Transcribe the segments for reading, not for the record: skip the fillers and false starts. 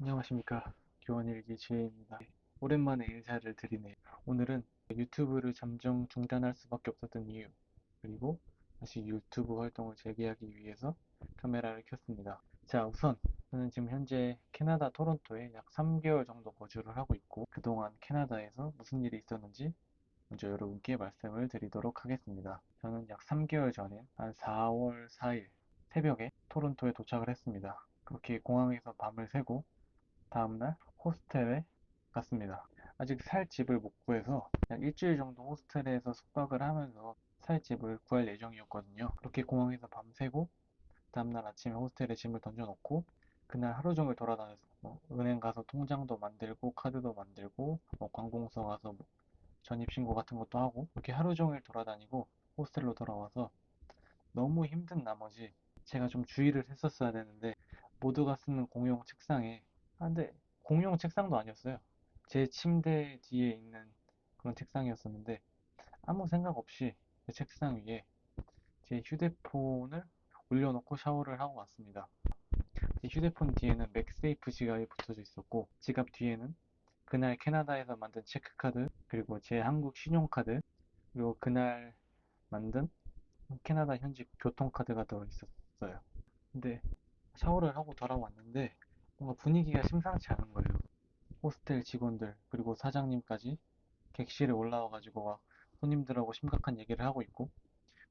안녕하십니까. 교원일기 지혜입니다. 오랜만에 인사를 드리네요. 오늘은 유튜브를 잠정 중단할 수밖에 없었던 이유, 그리고 다시 유튜브 활동을 재개하기 위해서 카메라를 켰습니다. 자, 우선 저는 지금 현재 캐나다 토론토에 약 3개월 정도 거주를 하고 있고, 그동안 캐나다에서 무슨 일이 있었는지 먼저 여러분께 말씀을 드리도록 하겠습니다. 저는 약 3개월 전에 한 4월 4일 새벽에 토론토에 도착을 했습니다. 그렇게 공항에서 밤을 새고 다음날 호스텔에 갔습니다. 아직 살 집을 못 구해서 약 일주일 정도 호스텔에서 숙박을 하면서 살 집을 구할 예정이었거든요. 그렇게 공항에서 밤새고 다음날 아침에 호스텔에 짐을 던져놓고 그날 하루 종일 돌아다녔어. 은행 가서 통장도 만들고 카드도 만들고 관공서 가서 전입신고 같은 것도 하고 이렇게 하루 종일 돌아다니고 호스텔로 돌아와서 너무 힘든 나머지 제가 좀 주의를 했었어야 되는데 모두가 쓰는 공용 책상에 근데 공용 책상도 아니었어요. 제 침대 뒤에 있는 그런 책상이었었는데 아무 생각 없이 그 책상 위에 제 휴대폰을 올려놓고 샤워를 하고 왔습니다. 제 휴대폰 뒤에는 맥세이프 지갑이 붙어져 있었고 지갑 뒤에는 그날 캐나다에서 만든 체크카드 그리고 제 한국 신용카드 그리고 그날 만든 캐나다 현지 교통카드가 들어있었어요. 근데 샤워를 하고 돌아왔는데 뭔가 분위기가 심상치 않은 거예요. 호스텔 직원들 그리고 사장님까지 객실에 올라와가지고 막 손님들하고 심각한 얘기를 하고 있고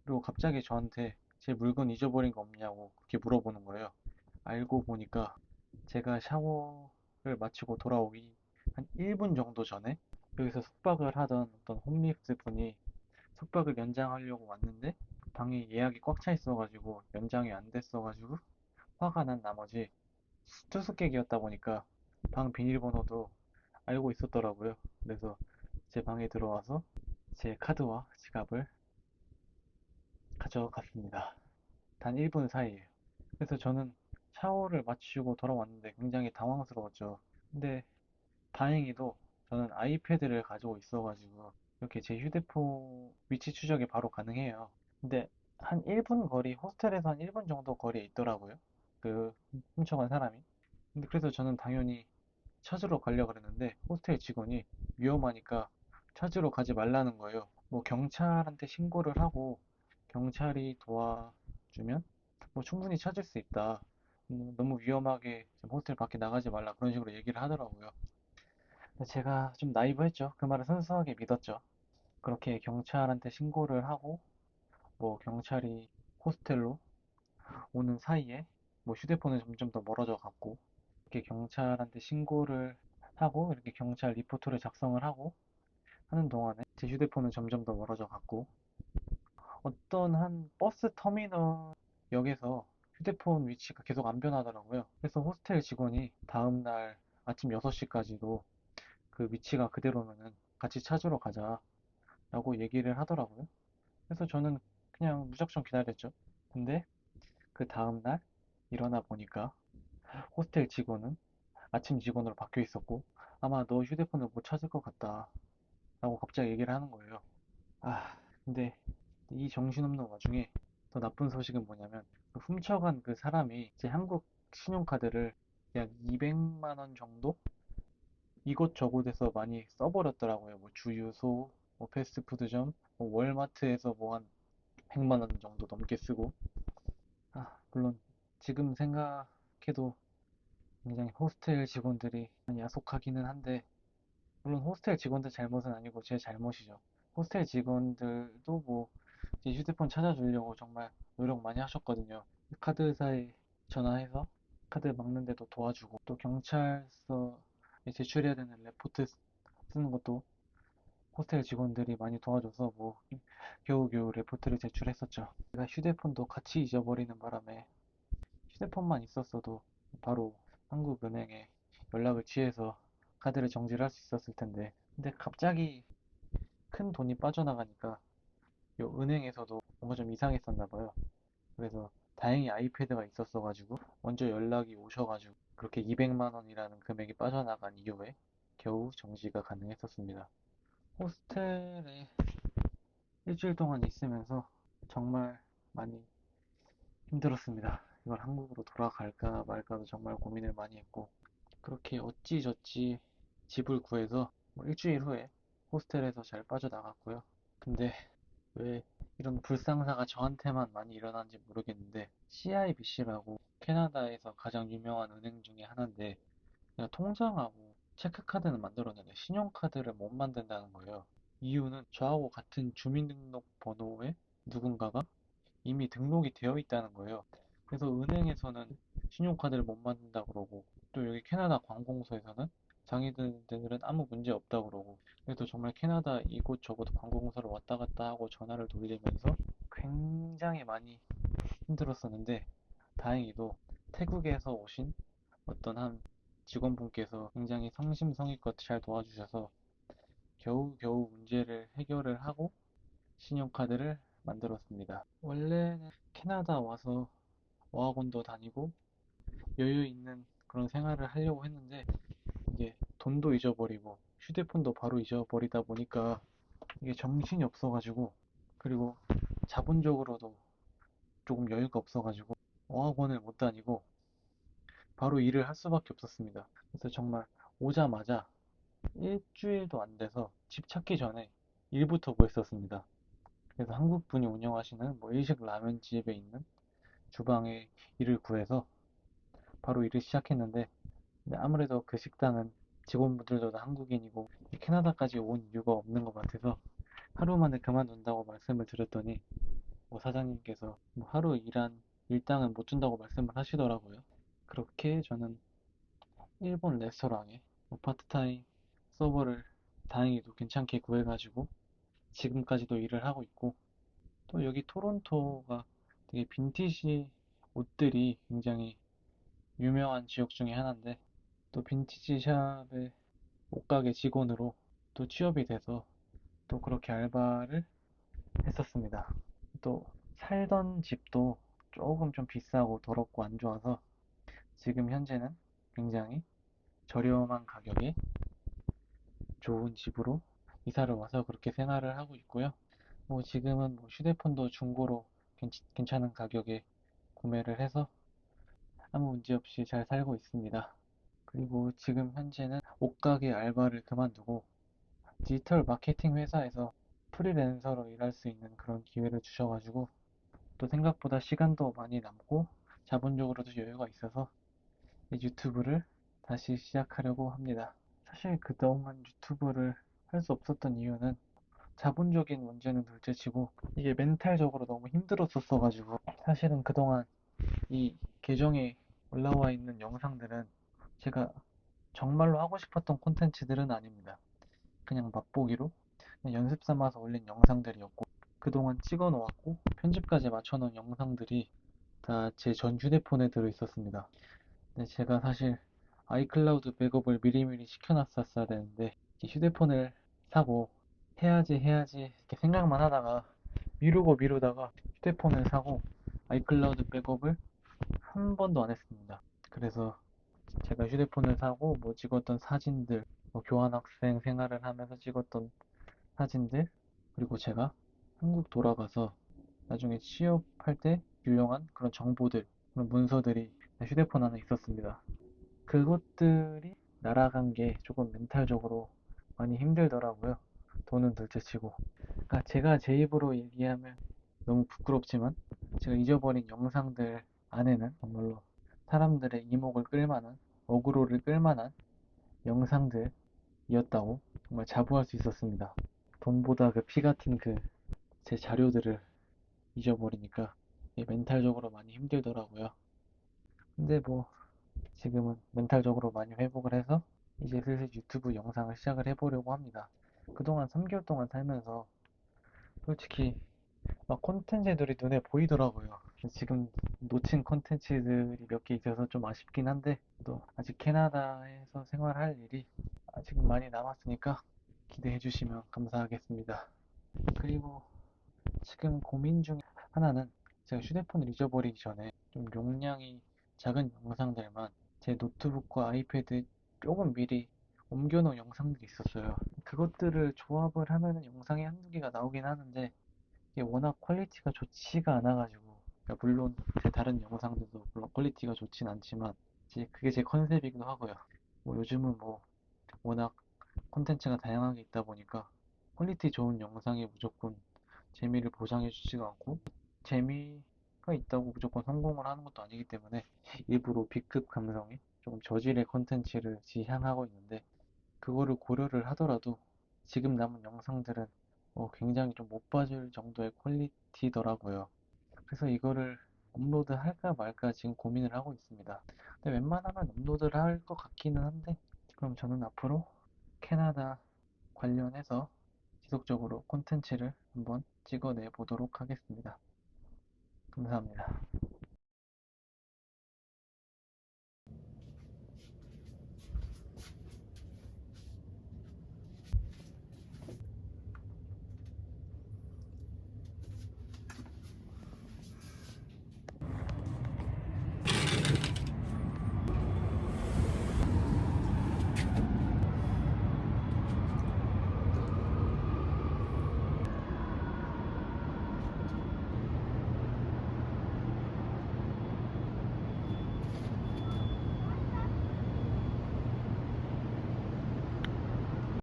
그리고 갑자기 저한테 제 물건 잊어버린 거 없냐고 그렇게 물어보는 거예요. 알고 보니까 제가 샤워를 마치고 돌아오기 한 1분 정도 전에 여기서 숙박을 하던 어떤 홈리스 분이 숙박을 연장하려고 왔는데 방이 예약이 꽉 차 있어가지고 연장이 안 됐어가지고 화가 난 나머지 투숙객이었다 보니까 방 비밀번호도 알고 있었더라고요. 그래서 제 방에 들어와서 제 카드와 지갑을 가져갔습니다. 단 1분 사이에. 그래서 저는 샤워를 마치고 돌아왔는데 굉장히 당황스러웠죠. 근데 다행히도 저는 아이패드를 가지고 있어가지고 이렇게 제 휴대폰 위치 추적이 바로 가능해요. 근데 한 1분 거리, 호스텔에서 한 1분 정도 거리에 있더라고요. 그 훔쳐간 사람이. 근데 그래서 저는 당연히 찾으러 가려고 그랬는데 호스텔 직원이 위험하니까 찾으러 가지 말라는 거예요. 뭐 경찰한테 신고를 하고 경찰이 도와주면 뭐 충분히 찾을 수 있다. 너무 위험하게 지금 호스텔 밖에 나가지 말라 그런 식으로 얘기를 하더라고요. 제가 좀 나이브했죠. 그 말을 순수하게 믿었죠. 그렇게 경찰한테 신고를 하고 뭐 경찰이 호스텔로 오는 사이에 뭐 휴대폰은 점점 더 멀어져 갔고 이렇게 경찰한테 신고를 하고 이렇게 경찰 리포트를 작성을 하고 하는 동안에 제 휴대폰은 점점 더 멀어져 갔고 어떤 한 버스 터미널 역에서 휴대폰 위치가 계속 안 변하더라고요. 그래서 호스텔 직원이 다음날 아침 6시까지도 그 위치가 그대로면은 같이 찾으러 가자라고 얘기를 하더라고요. 그래서 저는 그냥 무작정 기다렸죠. 근데 그 다음날 일어나 보니까 호스텔 직원은 아침 직원으로 바뀌어 있었고 아마 너 휴대폰을 못 찾을 것 같다 라고 갑자기 얘기를 하는 거예요. 근데 이 정신없는 와중에 더 나쁜 소식은 뭐냐면 그 훔쳐간 그 사람이 제 한국 신용카드를 약 200만 원 정도 이곳저곳에서 많이 써버렸더라고요. 뭐 주유소, 뭐 패스트푸드점, 뭐 월마트에서 뭐 한 100만 원 정도 넘게 쓰고 물론 지금 생각해도 굉장히 호스텔 직원들이 많이 야속하기는 한데 물론 호스텔 직원들 잘못은 아니고 제 잘못이죠. 호스텔 직원들도 뭐 제 휴대폰 찾아주려고 정말 노력 많이 하셨거든요. 카드사에 전화해서 카드 막는데도 도와주고 또 경찰서에 제출해야 되는 레포트 쓰는 것도 호스텔 직원들이 많이 도와줘서 뭐 겨우겨우 레포트를 제출했었죠. 제가 휴대폰도 같이 잊어버리는 바람에 휴대폰만 있었어도 바로 한국은행에 연락을 취해서 카드를 정지를 할 수 있었을 텐데 근데 갑자기 큰 돈이 빠져나가니까 요 은행에서도 뭔가 좀 이상했었나 봐요. 그래서 다행히 아이패드가 있었어가지고 먼저 연락이 오셔가지고 그렇게 200만 원이라는 금액이 빠져나간 이후에 겨우 정지가 가능했었습니다. 호스텔에 일주일 동안 있으면서 정말 많이 힘들었습니다. 이걸 한국으로 돌아갈까 말까도 정말 고민을 많이 했고 그렇게 어찌저찌 집을 구해서 뭐 일주일 후에 호스텔에서 잘 빠져나갔고요. 근데 왜 이런 불상사가 저한테만 많이 일어나는지 모르겠는데 CIBC라고 캐나다에서 가장 유명한 은행 중에 하나인데 그냥 통장하고 체크카드는 만들었는데 신용카드를 못 만든다는 거예요. 이유는 저하고 같은 주민등록번호에 누군가가 이미 등록이 되어 있다는 거예요. 그래서 은행에서는 신용카드를 못 만든다 그러고 또 여기 캐나다 관공서에서는 자기들은 아무 문제 없다 그러고 그래도 정말 캐나다 이곳저곳 관공서를 왔다 갔다 하고 전화를 돌리면서 굉장히 많이 힘들었었는데 다행히도 태국에서 오신 어떤 한 직원분께서 굉장히 성심성의껏 잘 도와주셔서 겨우겨우 문제를 해결을 하고 신용카드를 만들었습니다. 원래는 캐나다 와서 어학원도 다니고 여유 있는 그런 생활을 하려고 했는데 이게 돈도 잊어버리고 휴대폰도 바로 잊어버리다 보니까 이게 정신이 없어가지고 그리고 자본적으로도 조금 여유가 없어가지고 어학원을 못 다니고 바로 일을 할 수밖에 없었습니다. 그래서 정말 오자마자 일주일도 안 돼서 집 찾기 전에 일부터 구했었습니다. 그래서 한국 분이 운영하시는 뭐 일식 라면집에 있는 주방에 일을 구해서 바로 일을 시작했는데 아무래도 그 식당은 직원분들도 다 한국인이고 캐나다까지 온 이유가 없는 것 같아서 하루 만에 그만둔다고 말씀을 드렸더니 뭐 사장님께서 뭐 하루 일한 일당은 못 준다고 말씀을 하시더라고요. 그렇게 저는 일본 레스토랑에 뭐 파트타임 서버를 다행히도 괜찮게 구해가지고 지금까지도 일을 하고 있고 또 여기 토론토가 되게 빈티지 옷들이 굉장히 유명한 지역 중에 하나인데 또 빈티지 샵의 옷가게 직원으로 또 취업이 돼서 또 그렇게 알바를 했었습니다. 또 살던 집도 조금 좀 비싸고 더럽고 안 좋아서 지금 현재는 굉장히 저렴한 가격에 좋은 집으로 이사를 와서 그렇게 생활을 하고 있고요. 뭐 지금은 뭐 휴대폰도 중고로 괜찮은 가격에 구매를 해서 아무 문제 없이 잘 살고 있습니다. 그리고 지금 현재는 옷가게 알바를 그만두고 디지털 마케팅 회사에서 프리랜서로 일할 수 있는 그런 기회를 주셔가지고 또 생각보다 시간도 많이 남고 자본적으로도 여유가 있어서 유튜브를 다시 시작하려고 합니다. 사실 그동안 유튜브를 할 수 없었던 이유는 자본적인 문제는 둘째치고 이게 멘탈적으로 너무 힘들었었어가지고 사실은 그동안 이 계정에 올라와 있는 영상들은 제가 정말로 하고 싶었던 콘텐츠들은 아닙니다. 그냥 맛보기로 그냥 연습 삼아서 올린 영상들이었고 그동안 찍어 놓았고 편집까지 맞춰 놓은 영상들이 다 제 전 휴대폰에 들어 있었습니다. 근데 제가 사실 아이클라우드 백업을 미리미리 시켜놨었어야 되는데 휴대폰을 사고 해야지 이렇게 생각만 하다가 미루다가 휴대폰을 사고 아이클라우드 백업을 한 번도 안 했습니다. 그래서 제가 휴대폰을 사고 뭐 찍었던 사진들, 뭐 교환학생 생활을 하면서 찍었던 사진들, 그리고 제가 한국 돌아가서 나중에 취업할 때 유용한 그런 정보들, 그런 문서들이 휴대폰 안에 있었습니다. 그것들이 날아간 게 조금 멘탈적으로 많이 힘들더라고요. 돈은 둘째치고. 그러니까 제가 제 입으로 얘기하면 너무 부끄럽지만 제가 잊어버린 영상들 안에는 정말로 사람들의 이목을 끌만한, 어그로를 끌만한 영상들이었다고 정말 자부할 수 있었습니다. 돈보다 그 피 같은 그 제 자료들을 잊어버리니까 멘탈적으로 많이 힘들더라고요. 근데 뭐 지금은 멘탈적으로 많이 회복을 해서 이제 슬슬 유튜브 영상을 시작을 해보려고 합니다. 그동안 3개월 동안 살면서 솔직히 막 콘텐츠들이 눈에 보이더라고요. 지금 놓친 콘텐츠들이 몇 개 있어서 좀 아쉽긴 한데 또 아직 캐나다에서 생활할 일이 아직 많이 남았으니까 기대해 주시면 감사하겠습니다. 그리고 지금 고민 중 하나는 제가 휴대폰을 잊어버리기 전에 좀 용량이 작은 영상들만 제 노트북과 아이패드에 조금 미리 옮겨놓은 영상들이 있었어요. 그것들을 조합을 하면은 영상이 한두 개가 나오긴 하는데 이게 워낙 퀄리티가 좋지가 않아가지고 그러니까 물론 제 다른 영상들도 물론 퀄리티가 좋진 않지만 그게 제 컨셉이기도 하고요. 뭐 요즘은 뭐 워낙 콘텐츠가 다양하게 있다 보니까 퀄리티 좋은 영상이 무조건 재미를 보장해 주지가 않고, 재미가 있다고 무조건 성공을 하는 것도 아니기 때문에 일부러 B급 감성의 조금 저질의 콘텐츠를 지향하고 있는데, 그거를 고려를 하더라도 지금 남은 영상들은 굉장히 좀 못 봐줄 정도의 퀄리티더라고요. 그래서 이거를 업로드 할까 말까 지금 고민을 하고 있습니다. 근데 웬만하면 업로드를 할 것 같기는 한데, 그럼 저는 앞으로 캐나다 관련해서 지속적으로 콘텐츠를 한번 찍어내 보도록 하겠습니다. 감사합니다.